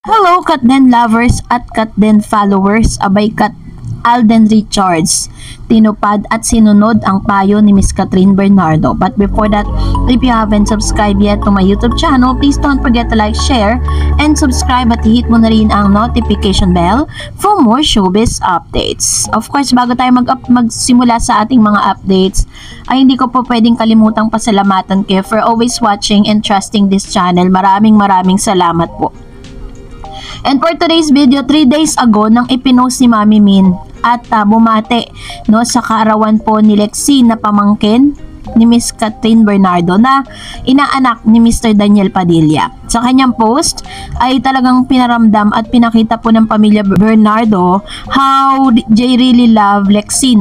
Hello, Katden lovers at Katden followers, abay Alden Richards. Tinupad at sinunod ang payo ni Miss Catherine Bernardo. But before that, if you haven't subscribed yet to my YouTube channel, please don't forget to like, share, and subscribe at hit mo na rin ang notification bell for more showbiz updates. Of course, bago tayo magsimula sa ating mga updates, ay hindi ko po pwedeng kalimutang pasalamatan kayo for always watching and trusting this channel. Maraming salamat po. And for today's video, 3 days ago nang ipinost ni Mami Min at bumate sa kaarawan po ni Lexie na pamangkin ni Miss Catherine Bernardo na inaanak ni Mr. Daniel Padilla. Sa kanyang post ay talagang pinaramdam at pinakita po ng pamilya Bernardo how they really love Lexie.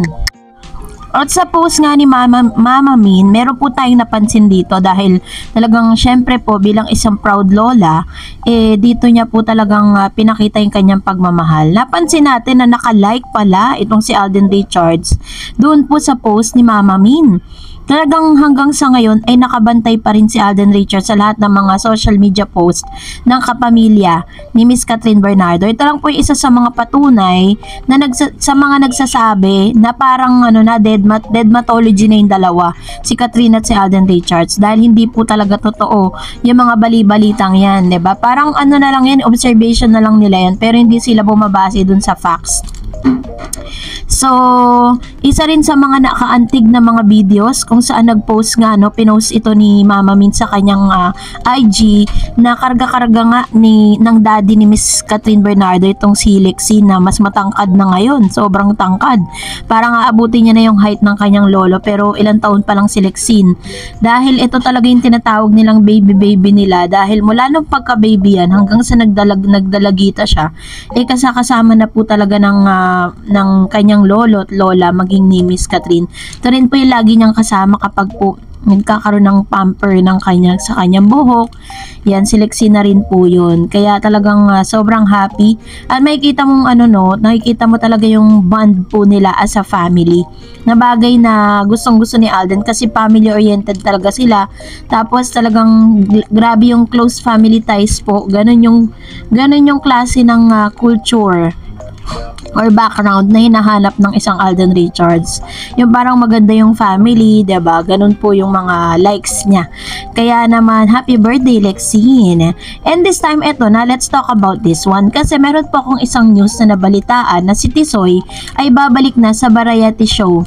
At sa post nga ni Mama Min, meron po tayong napansin dito dahil talagang syempre po bilang isang proud lola, dito niya po talagang pinakita yung kanyang pagmamahal. Napansin natin na naka-like pala itong si Alden Richards doon po sa post ni Mama Min. Talagang hanggang sa ngayon ay nakabantay pa rin si Alden Richards sa lahat ng mga social media post ng kapamilya ni Miss Catherine Bernardo. Ito lang po yung isa sa mga patunay na sa mga nagsasabi na parang na deadmatology na yung dalawa, si Catherine at si Alden Richards, dahil hindi po talaga totoo yung mga bali-balitang yan, 'di ba? Parang na lang yan, observation na lang nila yan, pero hindi sila bumabase dun sa facts. So, isa rin sa mga nakaantig na mga videos kung saan nag-post nga, pinost ito ni Mama Min sa kanyang IG na karga-karga nga ng daddy ni Miss Catherine Bernardo itong si Lexie na mas matangkad na ngayon, sobrang tangkad. Parang aabutin niya na yung height ng kanyang lolo, pero ilang taon pa lang si Lexie. Dahil ito talaga yung tinatawag nilang baby nila, dahil mula nung pagka-baby yan hanggang sa nagdalagita siya, kasama na po talaga ng kanyang lolo at lola, maging ni Miss Catherine. Ito rin po yung lagi niyang kasama kapag po nagkakaroon ng pamper sa kanyang buhok. Yan, si Lexie na rin po yun. Kaya talagang sobrang happy. At makikita mong nakikita mo talaga yung bond po nila as a family. Na bagay na gustong-gusto ni Alden kasi family-oriented talaga sila. Tapos talagang grabe yung close family ties po. Ganun yung klase ng culture or background na hinahanap ng isang Alden Richards. Yung parang maganda yung family, 'di ba? Ganun po yung mga likes niya. Kaya naman, happy birthday Lexie. And this time let's talk about this one kasi meron po akong isang news na nabalitaan na si Tisoy ay babalik na sa variety show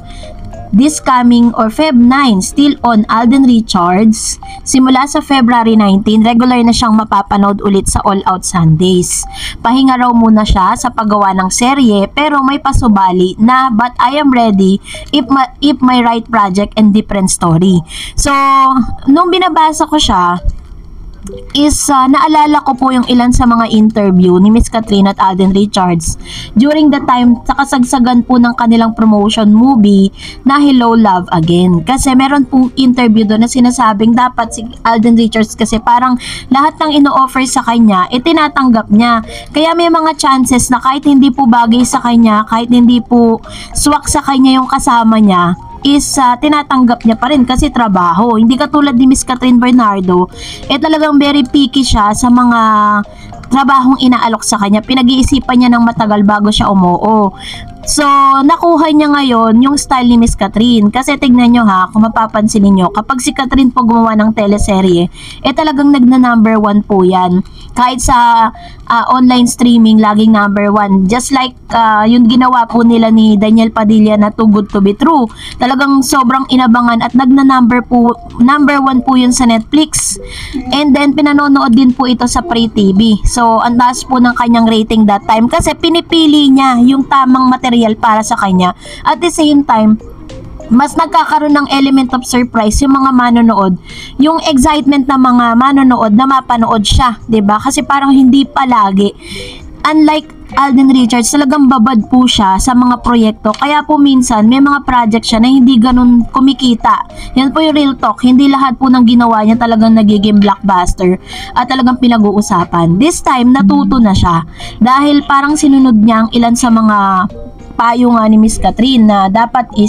this coming or Feb 9, still on Alden Richards. Simula sa February 19, regular na siyang mapapanood ulit sa All Out Sundays. Pahinga raw muna siya sa paggawa ng serye, pero may pasubali na but I am ready if my right project and different story. So, nung binabasa ko siya, naalala ko po yung ilan sa mga interview ni Miss Catherine at Alden Richards during the time sa kasagsagan po ng kanilang promotion movie na Hello Love Again. Kasi meron pong interview doon na sinasabing dapat si Alden Richards kasi parang lahat ng ino-offer sa kanya, tinatanggap niya. Kaya may mga chances na kahit hindi po bagay sa kanya, kahit hindi po swak sa kanya yung kasama niya, tinatanggap niya pa rin kasi trabaho. Hindi katulad ni Miss Catherine Bernardo, talagang very picky siya sa mga trabahong inaalok sa kanya. Pinag-iisipan niya ng matagal bago siya umuo. So, nakuha niya ngayon yung style ni Miss Catherine. Kasi tignan nyo kung mapapansin niyo, kapag si Catherine po gumawa ng teleserye, talagang nagna-number 1 po yan. Kahit sa online streaming, laging number 1. Just like yung ginawa po nila ni Daniel Padilla na Too Good to Be True. Talagang sobrang inabangan at number 1 po yun sa Netflix. And then, pinanonood din po ito sa Free TV. So, ang taas po ng kanyang rating that time kasi pinipili niya yung tamang material para sa kanya. At the same time, mas nagkakaroon ng element of surprise yung mga manonood, yung excitement ng mga manonood na mapanood siya, 'di ba? Kasi parang hindi palagi. Unlike Alden Richards, talagang babad po siya sa mga proyekto. Kaya po minsan, may mga project siya na hindi ganun kumikita. Yan po yung real talk. Hindi lahat po ng ginawa niya talagang nagiging blockbuster at talagang pinag-uusapan. This time, natuto na siya. Dahil parang sinunod niya ang ilan sa mga payo nga ni Miss Catherine na dapat he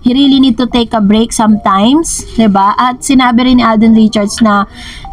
really need to take a break sometimes, 'di ba? At sinabi rin ni Alden Richards na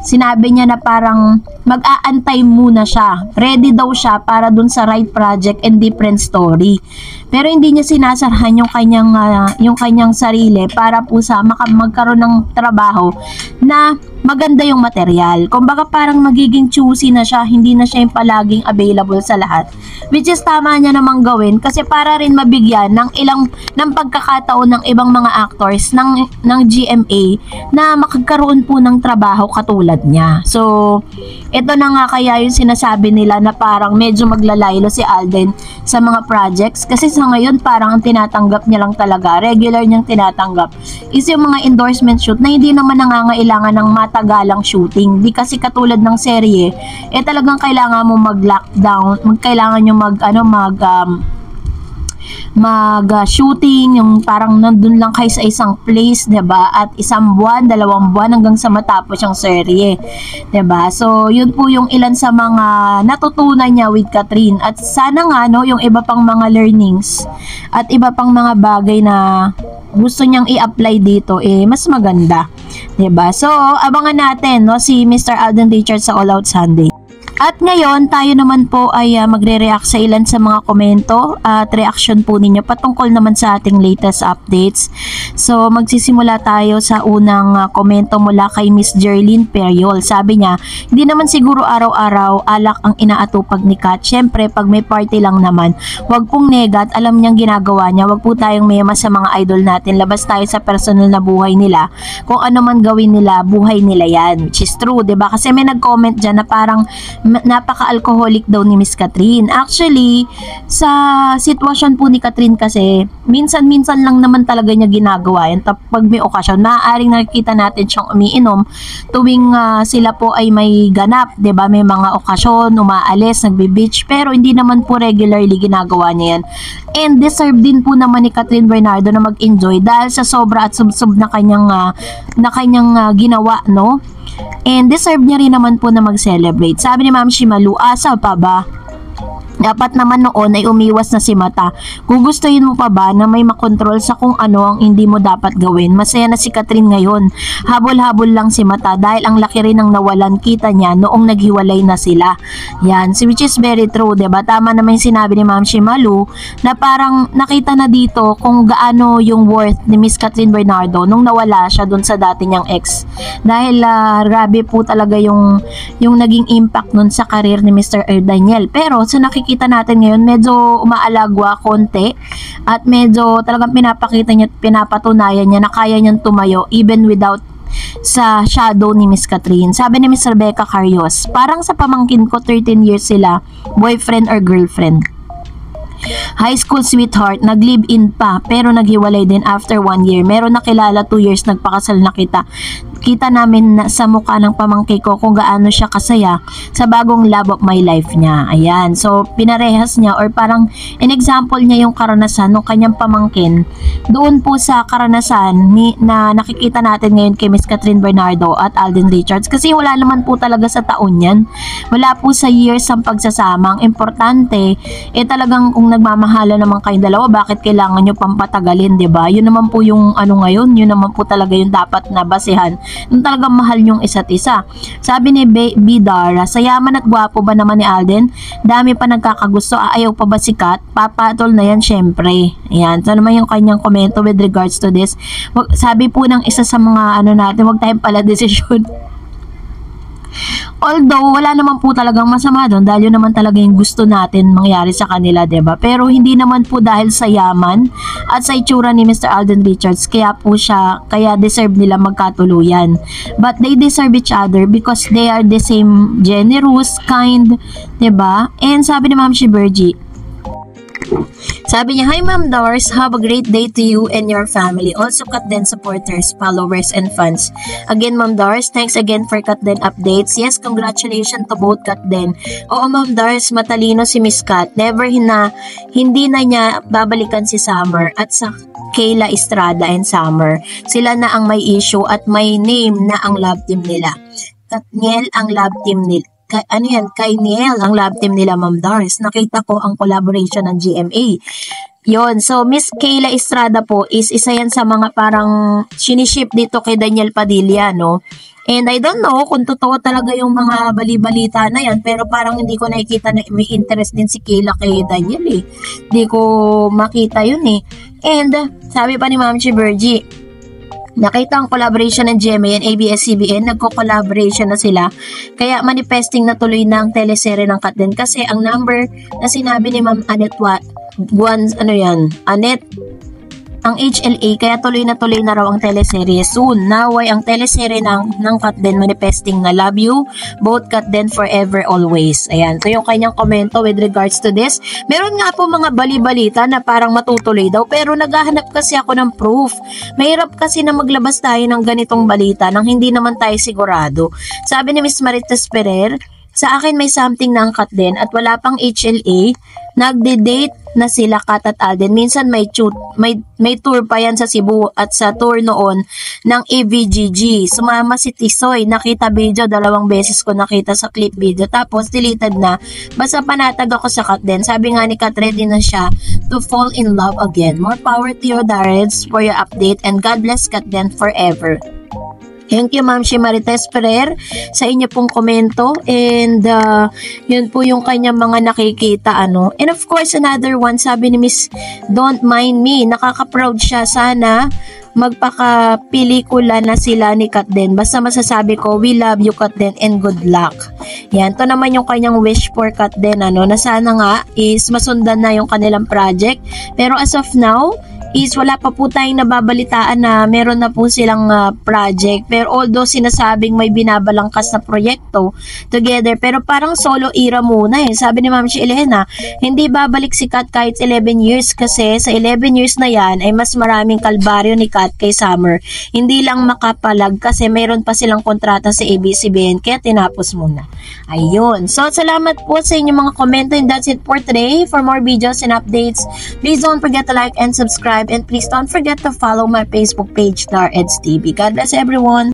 sinabi niya na parang mag-aantay muna siya. Ready daw siya para dun sa right project and different story. Pero hindi niya sinasarhan yung kanyang sarili para po sa magkaroon ng trabaho na maganda yung material. Kumbaga parang magiging choosy na siya, hindi na siya yung palaging available sa lahat. Which is tama niya namang gawin kasi para rin mabigyan ng pagkakataon ng ibang mga actors ng GMA na makagkaroon po ng trabaho katulad niya. So, ito na nga kaya yung sinasabi nila na parang medyo maglalaylo si Alden sa mga projects kasi sa ngayon parang ang tinatanggap niya lang talaga, regular niyang tinatanggap is yung mga endorsement shoot na hindi naman nangangailangan ng matagalang shooting. Di kasi katulad ng serye, talagang kailangan mo mag-lockdown, kailangan nyo shooting, yung parang nandun lang kayo sa isang place, 'di ba? At isang buwan, 2 buwan hanggang sa matapos yung serye, 'di ba? So, yun po yung ilan sa mga natutunan niya with Catherine. At sana nga yung iba pang mga learnings at iba pang mga bagay na gusto niyang i-apply dito mas maganda, 'di ba? So, abangan natin si Mr. Alden Richards sa All Out Sunday. At ngayon, tayo naman po ay magre-react sa ilan sa mga komento at reaction po ninyo patungkol naman sa ating latest updates. So, magsisimula tayo sa unang komento mula kay Miss Jerlyn Periol. Sabi niya, hindi naman siguro araw-araw alak ang inaatupag ni Kat. Siyempre, pag may party lang naman, wag pong negat, alam niyang ginagawa niya. Wag po tayong mayama sa mga idol natin. Labas tayo sa personal na buhay nila. Kung ano man gawin nila, buhay nila yan. Which is true, 'di ba? Kasi may nag-comment dyan na parang napaka-alcoholic daw ni Miss Catherine. Actually, sa sitwasyon po ni Catherine kasi, minsan-minsan lang naman talaga niya ginagawa yan. Pag may okasyon, maaaring nakikita natin siyang umiinom tuwing sila po ay may ganap, 'di ba? May mga okasyon, umaalis, nagbe-beach, pero hindi naman po regularly ginagawa niya yan. And deserve din po naman ni Catherine Bernardo na mag-enjoy dahil sa sobra at subsob na kanyang ginawa, no? And deserve niya rin naman po na mag-celebrate. Sabi ni Ma'am Shimalu, asa pa ba? Dapat naman noon ay umiwas na si Mata. Gugustuhin mo pa ba na may makontrol sa kung ano ang hindi mo dapat gawin? Masaya na si Catherine ngayon. Habol-habol lang si Mata dahil ang laki rin ng nawalan kita niya noong naghiwalay na sila. Yan, which is very true, diba? Tama naman yung sinabi ni Ma'am Shimalu na parang nakita na dito kung gaano yung worth ni Miss Catherine Bernardo nung nawala siya dun sa dati niyang ex. Dahil grabe po talaga yung naging impact nun sa karir ni Mr. Daniel. Pero sa nakikita natin ngayon, medyo umaalagwa konti at medyo talagang pinapakita niya at pinapatunayan niya na kaya niyang tumayo even without sa shadow ni Miss Catherine. Sabi ni Miss Rebecca Carios, parang sa pamangkin ko 13 years sila, boyfriend or girlfriend. High school sweetheart, nag-live-in pa pero naghiwalay din after 1 year. Meron nakilala 2 years, nagpakasal na kita namin sa mukha ng pamangkin ko kung gaano siya kasaya sa bagong love of my life niya. Ayan. So, pinarehas niya or parang in-example niya yung karanasan ng kanyang pamangkin doon po sa karanasan na nakikita natin ngayon kay Miss Catherine Bernardo at Alden Richards. Kasi wala naman po talaga sa taon yan. Wala po sa years ang pagsasama. Ang importante, talagang kung nagmamahala naman kayong dalawa, bakit kailangan nyo pampatagalin, diba? Yun naman po yung ngayon, yun naman po talaga yung dapat na basehan nung talagang mahal yung isa't isa. Sabi ni Bidara, sa yaman at gwapo ba naman ni Alden? Dami pa nagkakagusto, ayaw pa ba si Kat? Papatol na yan syempre. Ayan, so naman yung kanyang komento with regards to this. Sabi po ng isa sa mga natin, wag tayong pala desisyon. Although, wala naman po talagang masama doon dahil yun naman talaga yung gusto natin mangyari sa kanila, diba? Pero hindi naman po dahil sa yaman at sa itsura ni Mr. Alden Richards kaya deserve nila magkatuluyan. But they deserve each other because they are the same generous, kind, diba? And sabi ni Ma'am Shiberji, sabi niya, hi Ma'am Dars, have a great day to you and your family. Also Kat Den supporters, followers, and fans. Again Ma'am Dars, thanks again for Kat Den updates. Yes, congratulations to both Kat Den. Oo Ma'am Dars, matalino si Miss Kat. Hindi na niya babalikan si Summer at sa Kayla Estrada and Summer. Sila na ang may issue at may name na ang love team nila. Katniel ang love team nila. Kay Niel, ang love team nila Ma'am Dars. Nakita ko ang collaboration ng GMA. Yon, so Miss Kayla Estrada po is isa yan sa mga parang siniship dito kay Daniel Padilla, no? And I don't know kung totoo talaga yung mga bali-balita na yan, pero parang hindi ko nakikita na may interest din si Kayla kay Daniel eh. Hindi ko makita yun eh. And sabi pa ni Ma'am Chibergy, nakita ang collaboration ng GMA and ABS-CBN, nagko-collaboration na sila. Kaya manifesting na tuloy na ang teleserye ng Katden kasi ang number na sinabi ni Ma'am Annette Annette, ang HLA, kaya tuloy na raw ang teleserye soon. Naway ang teleserye ng Katden manifesting na love you, both Katden forever always. Ayan, so yung kanyang komento with regards to this. Meron nga po mga bali-balita na parang matutuloy daw, pero naghahanap kasi ako ng proof. Mahirap kasi na maglabas tayo ng ganitong balita nang hindi naman tayo sigurado. Sabi ni Miss Marites Ferrer, sa akin may something na ang Katden at wala pang HLA. Nagde-date na sila Kat at Alden. Minsan may tour pa yan sa Cebu at sa tour noon ng AVGG. Sumama si Tisoy. Nakita video, 2 beses ko nakita sa clip video. Tapos deleted na. Basta panatag ako sa Katden. Sabi nga ni Kat, ready na siya to fall in love again. More power to you, Darreds, for your update and God bless Katden forever. Thank you, Ma'am Marites Ferrer, sa inyo pong komento. And yun po yung kanyang mga nakikita. And of course, another one, sabi ni Miss Don't Mind Me, nakaka-proud siya. Sana magpaka-pelikula na sila ni Katden. Basta masasabi ko, we love you, Katden, and good luck. Yan, to naman yung kanyang wish for Katden, na sana nga is masundan na yung kanilang project. Pero as of now, is wala pa po tayong nababalitaan na meron na po silang project. Pero although sinasabing may binabalangkas na proyekto together, pero parang solo era muna eh. Sabi ni Ma'am Elena, hindi babalik si Kat kahit 11 years kasi sa 11 years na yan ay mas maraming kalbaryo ni Kat kay Summer. Hindi lang makapalag kasi meron pa silang kontrata sa ABS-CBN kaya tinapos muna. Ayun. So salamat po sa inyong mga komento and that's it for today. For more videos and updates, please don't forget to like and subscribe. And please don't forget to follow my Facebook page, Darreds TV. God bless everyone.